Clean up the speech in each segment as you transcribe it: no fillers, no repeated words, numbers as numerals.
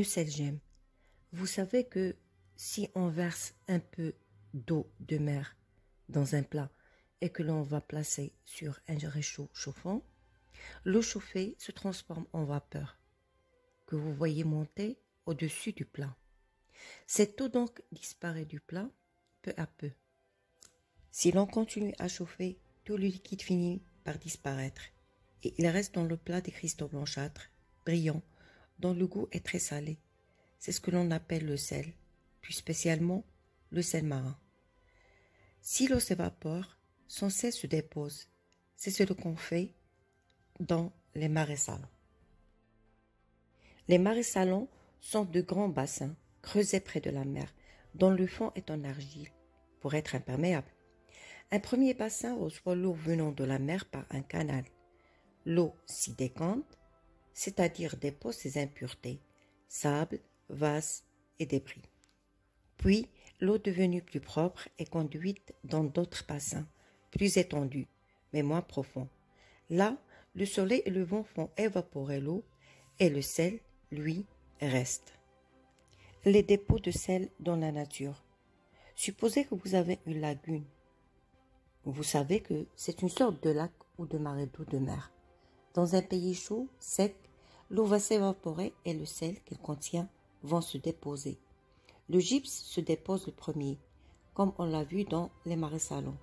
Le sel gemme. Vous savez que si on verse un peu d'eau de mer dans un plat et que l'on va placer sur un réchaud chauffant, l'eau chauffée se transforme en vapeur que vous voyez monter au-dessus du plat. Cette eau donc disparaît du plat peu à peu. Si l'on continue à chauffer, tout le liquide finit par disparaître et il reste dans le plat des cristaux blanchâtres, brillants, dont le goût est très salé. C'est ce que l'on appelle le sel, plus spécialement le sel marin. Si l'eau s'évapore, son sel se dépose. C'est ce qu'on fait dans les marais salants. Les marais salants sont de grands bassins creusés près de la mer, dont le fond est en argile pour être imperméable. Un premier bassin reçoit l'eau venant de la mer par un canal. L'eau s'y décante, c'est-à-dire dépose ses impuretés, sable, vase et débris. Puis, l'eau devenue plus propre est conduite dans d'autres bassins, plus étendus, mais moins profonds. Là, le soleil et le vent font évaporer l'eau et le sel, lui, reste. Les dépôts de sel dans la nature. Supposez que vous avez une lagune. Vous savez que c'est une sorte de lac ou de marais d'eau de mer. Dans un pays chaud, sec, l'eau va s'évaporer et le sel qu'elle contient va se déposer. Le gypse se dépose le premier, comme on l'a vu dans les marais salants,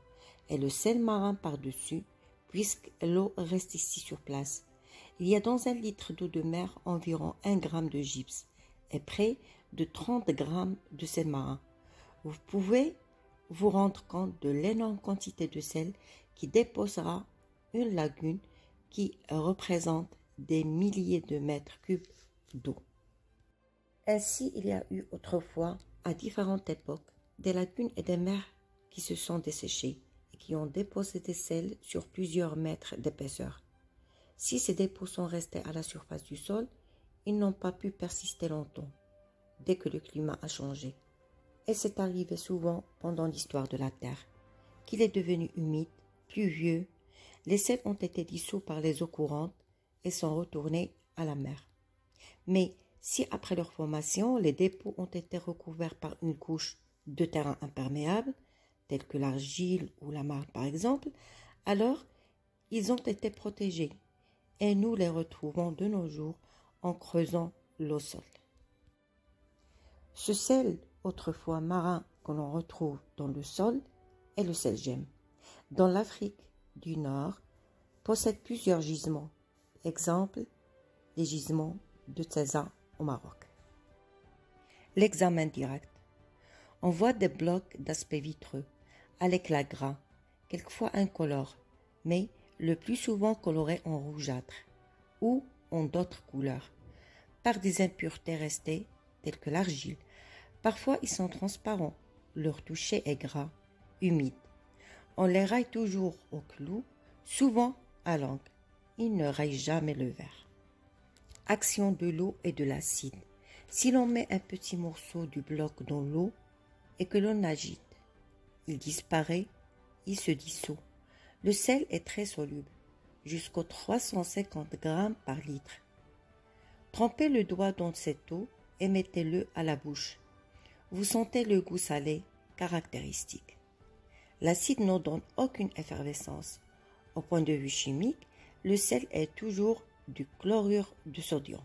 et le sel marin par-dessus, puisque l'eau reste ici sur place. Il y a dans un litre d'eau de mer environ 1 gramme de gypse et près de 30 grammes de sel marin. Vous pouvez vous rendre compte de l'énorme quantité de sel qui déposera une lagune qui représente des milliers de mètres cubes d'eau. Ainsi, il y a eu autrefois, à différentes époques, des lagunes et des mers qui se sont desséchées et qui ont déposé des sels sur plusieurs mètres d'épaisseur. Si ces dépôts sont restés à la surface du sol, ils n'ont pas pu persister longtemps, dès que le climat a changé. Et c'est arrivé souvent pendant l'histoire de la Terre, qu'il est devenu humide, pluvieux, les sels ont été dissous par les eaux courantes et sont retournés à la mer. Mais si après leur formation, les dépôts ont été recouverts par une couche de terrain imperméable, telle que l'argile ou la marne par exemple, alors ils ont été protégés et nous les retrouvons de nos jours en creusant le sol. Ce sel, autrefois marin, que l'on retrouve dans le sol, est le sel gemme. Dans l'Afrique du Nord, possède plusieurs gisements. Exemple, les gisements de César au Maroc. L'examen direct. On voit des blocs d'aspect vitreux, à l'éclat gras, quelquefois incolores, mais le plus souvent colorés en rougeâtre ou en d'autres couleurs, par des impuretés restées, telles que l'argile. Parfois, ils sont transparents, leur toucher est gras, humide. On les raille toujours au clou, souvent à l'angle. Ils ne raillent jamais le verre. Action de l'eau et de l'acide. Si l'on met un petit morceau du bloc dans l'eau et que l'on agite, il disparaît, il se dissout. Le sel est très soluble, jusqu'aux 350 grammes par litre. Trempez le doigt dans cette eau et mettez-le à la bouche. Vous sentez le goût salé caractéristique. L'acide ne donne aucune effervescence. Au point de vue chimique, le sel est toujours du chlorure de sodium.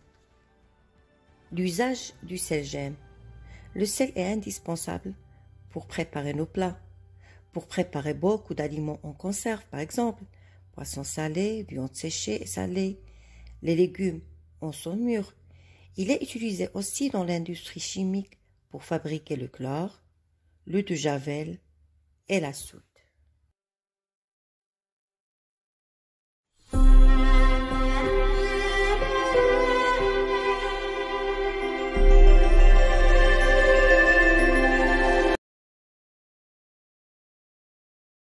L'usage du sel gemme. Le sel est indispensable pour préparer nos plats, pour préparer beaucoup d'aliments en conserve, par exemple, poissons salés, viande séchée et salée, les légumes en sont mûrs. Il est utilisé aussi dans l'industrie chimique pour fabriquer le chlore, l'eau de javel et la soude.